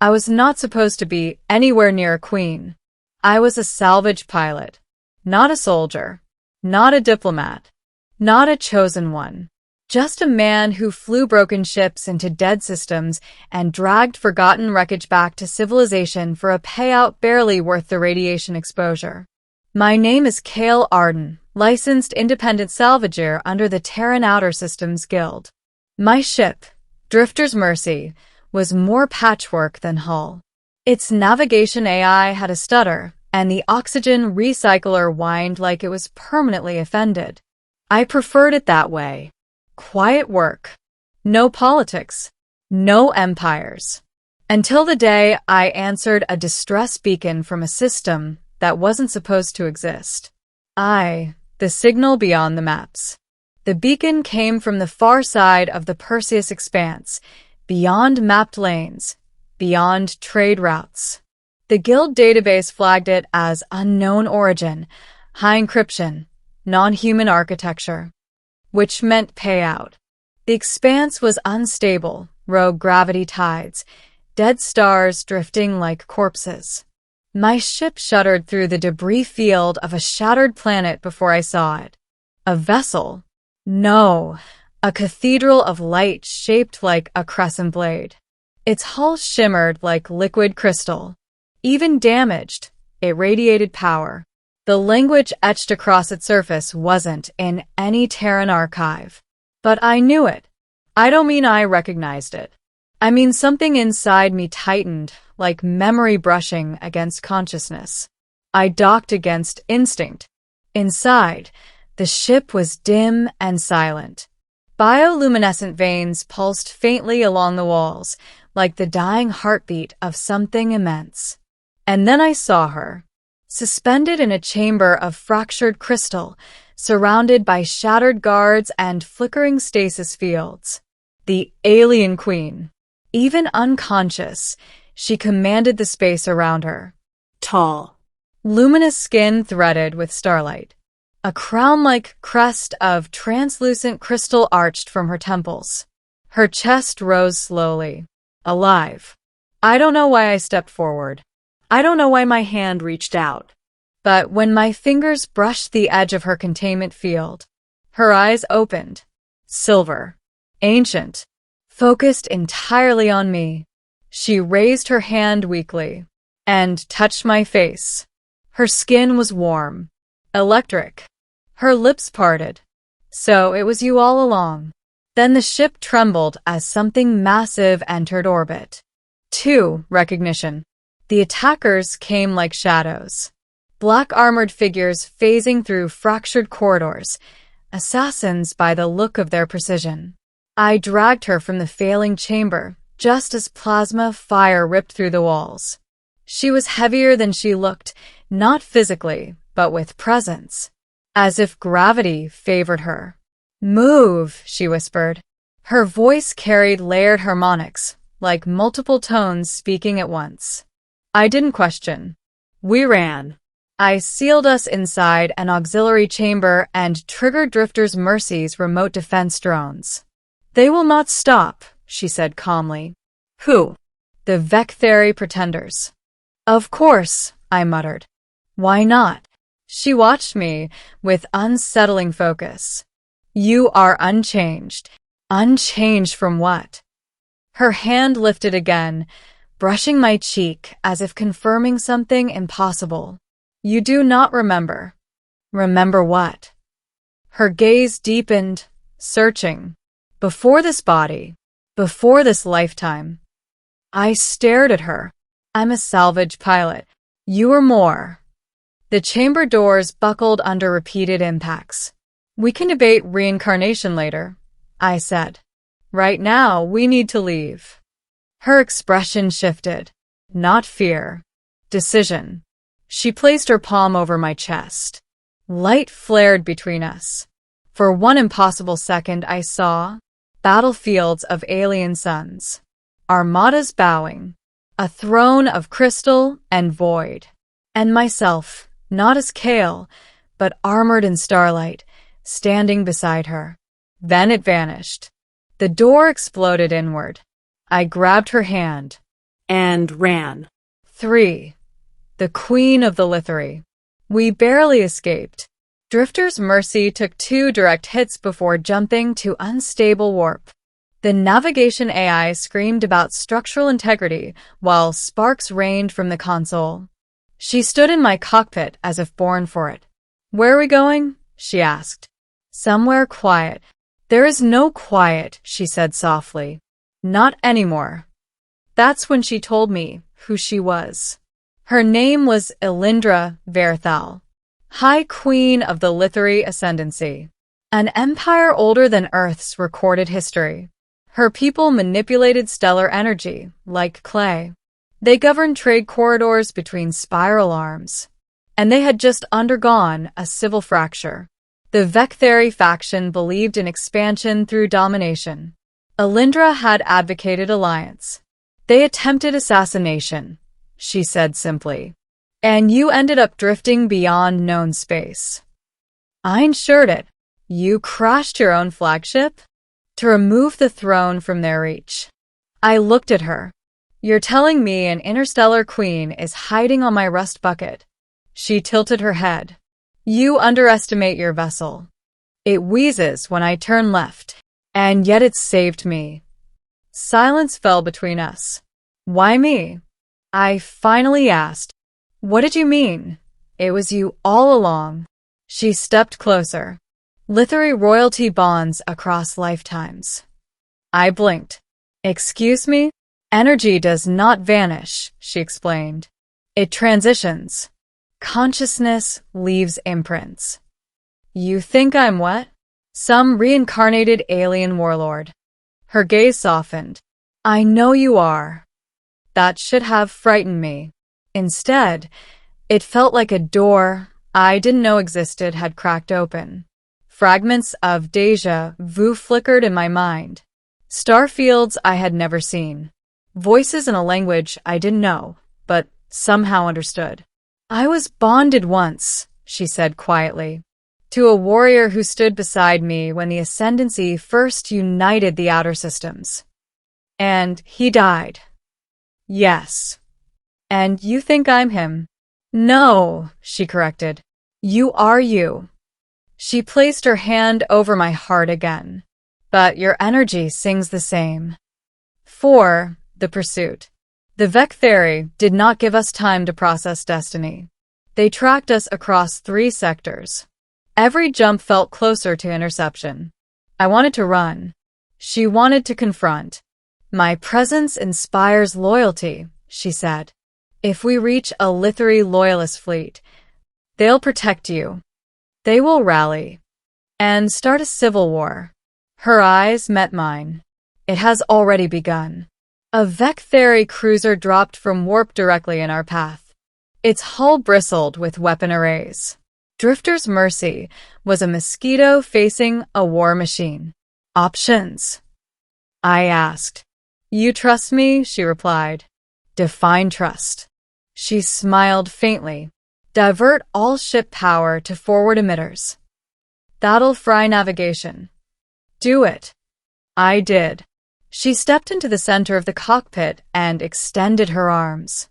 I was not supposed to be anywhere near a queen. I was a salvage pilot, not a soldier, not a diplomat, not a chosen one. Just a man who flew broken ships into dead systems and dragged forgotten wreckage back to civilization for a payout barely worth the radiation exposure. My name is Cale Arden, licensed independent salvager under the Terran Outer Systems Guild. My ship, Drifter's Mercy, was more patchwork than hull. Its navigation AI had a stutter, and the oxygen recycler whined like it was permanently offended. I preferred it that way. Quiet work. No politics. No empires. Until the day I answered a distress beacon from a system that wasn't supposed to exist. The signal beyond the maps. The beacon came from the far side of the Perseus expanse, beyond mapped lanes, beyond trade routes. The Guild database flagged it as unknown origin, high encryption, non-human architecture, which meant payout. The expanse was unstable, rogue gravity tides, dead stars drifting like corpses. My ship shuddered through the debris field of a shattered planet before I saw it. A vessel? No, a cathedral of light shaped like a crescent blade. Its hull shimmered like liquid crystal. Even damaged, it radiated power. The language etched across its surface wasn't in any Terran archive. But I knew it. I don't mean I recognized it. I mean something inside me tightened, like memory brushing against consciousness. I docked against instinct. Inside, the ship was dim and silent. Bioluminescent veins pulsed faintly along the walls, like the dying heartbeat of something immense. And then I saw her. Suspended in a chamber of fractured crystal, surrounded by shattered guards and flickering stasis fields. The alien queen. Even unconscious, she commanded the space around her. Tall. Luminous skin threaded with starlight. A crown-like crest of translucent crystal arched from her temples. Her chest rose slowly. Alive. I don't know why I stepped forward. I don't know why my hand reached out. But when my fingers brushed the edge of her containment field, her eyes opened. Silver. Ancient. Focused entirely on me. She raised her hand weakly and touched my face. Her skin was warm. Electric. Her lips parted. So it was you all along. Then the ship trembled as something massive entered orbit. 2. Recognition. The attackers came like shadows. Black armored figures phasing through fractured corridors. Assassins by the look of their precision. I dragged her from the failing chamber, just as plasma fire ripped through the walls. She was heavier than she looked, not physically, but with presence. As if gravity favored her. Move, she whispered. Her voice carried layered harmonics, like multiple tones speaking at once. I didn't question. We ran. I sealed us inside an auxiliary chamber and triggered Drifter's Mercy's remote defense drones. They will not stop, she said calmly. Who? The Vectheri pretenders. Of course, I muttered. Why not? She watched me with unsettling focus. You are unchanged. Unchanged from what? Her hand lifted again, brushing my cheek as if confirming something impossible. You do not remember. Remember what? Her gaze deepened, searching. Before this body, before this lifetime. I stared at her. I'm a salvage pilot. You are more. The chamber doors buckled under repeated impacts. We can debate reincarnation later, I said. Right now, we need to leave. Her expression shifted. Not fear. Decision. She placed her palm over my chest. Light flared between us. For one impossible second, I saw battlefields of alien suns. Armadas bowing. A throne of crystal and void. And myself, not as Cale, but armored in starlight, standing beside her. Then it vanished. The door exploded inward. I grabbed her hand. and ran. 3. The Queen of the Lithari. We barely escaped. Drifter's Mercy took 2 direct hits before jumping to unstable warp. The navigation AI screamed about structural integrity while sparks rained from the console. She stood in my cockpit as if born for it. "Where are we going?" she asked. "Somewhere quiet." "There is no quiet," she said softly. "Not anymore." That's when she told me who she was. Her name was Elindra Verthal, High Queen of the Lithari Ascendancy, an empire older than Earth's recorded history. Her people manipulated stellar energy, like clay. They governed trade corridors between spiral arms. And they had just undergone a civil fracture. The Vecthari faction believed in expansion through domination. Elindra had advocated alliance. "They attempted assassination," she said simply. "And you ended up drifting beyond known space." I ensured it. "You crashed your own flagship?" "To remove the throne from their reach." I looked at her. "You're telling me an interstellar queen is hiding on my rust bucket?" She tilted her head. "You underestimate your vessel. It wheezes when I turn left, and yet it saved me." Silence fell between us. "Why me?" I finally asked. "What did you mean?" "It was you all along." She stepped closer. "Lithari royalty bonds across lifetimes." I blinked. "Excuse me?" "Energy does not vanish," she explained. "It transitions. Consciousness leaves imprints." "You think I'm what?" "Some reincarnated alien warlord." Her gaze softened. "I know you are." That should have frightened me. Instead, it felt like a door I didn't know existed had cracked open. Fragments of déjà vu flickered in my mind. Starfields I had never seen. Voices in a language I didn't know, but somehow understood. "I was bonded once," she said quietly, "to a warrior who stood beside me when the Ascendancy first united the outer systems. And he died." "Yes." "And you think I'm him?" "No," she corrected. "You are you." She placed her hand over my heart again. "But your energy sings the same." 4. The Pursuit. The Vecthari did not give us time to process destiny. They tracked us across 3 sectors. Every jump felt closer to interception. I wanted to run. She wanted to confront. "My presence inspires loyalty," she said. "If we reach a Lithari loyalist fleet, they'll protect you. They will rally and start a civil war." Her eyes met mine. "It has already begun." A Vecthari cruiser dropped from warp directly in our path. Its hull bristled with weapon arrays. Drifter's Mercy was a mosquito facing a war machine. "Options?" I asked. "You trust me?" she replied. "Define trust." She smiled faintly. "Divert all ship power to forward emitters. That'll fry navigation." "Do it." I did. She stepped into the center of the cockpit and extended her arms.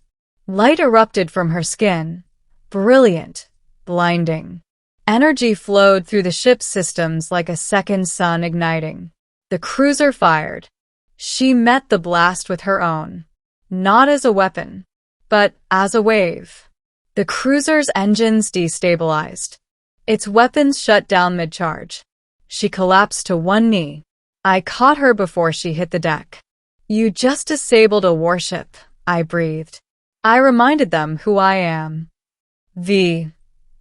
Light erupted from her skin. Brilliant. Blinding. Energy flowed through the ship's systems like a second sun igniting. The cruiser fired. She met the blast with her own. Not as a weapon, but as a wave. The cruiser's engines destabilized. Its weapons shut down mid-charge. She collapsed to one knee. I caught her before she hit the deck. "You just disabled a warship," I breathed. I reminded them who I am.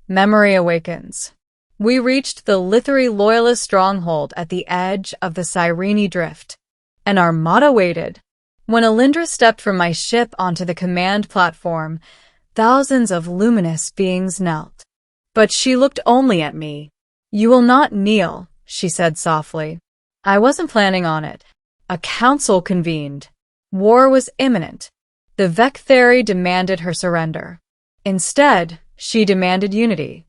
Memory awakens. We reached the Lithari loyalist stronghold at the edge of the Cyrene Drift. An armada waited. When Elindra stepped from my ship onto the command platform, thousands of luminous beings knelt. But she looked only at me. "You will not kneel," she said softly. I wasn't planning on it. A council convened. War was imminent. The Vecthari demanded her surrender. Instead, she demanded unity.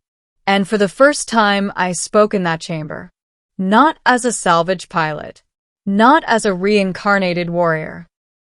And for the first time, I spoke in that chamber. Not as a salvage pilot. Not as a reincarnated warrior.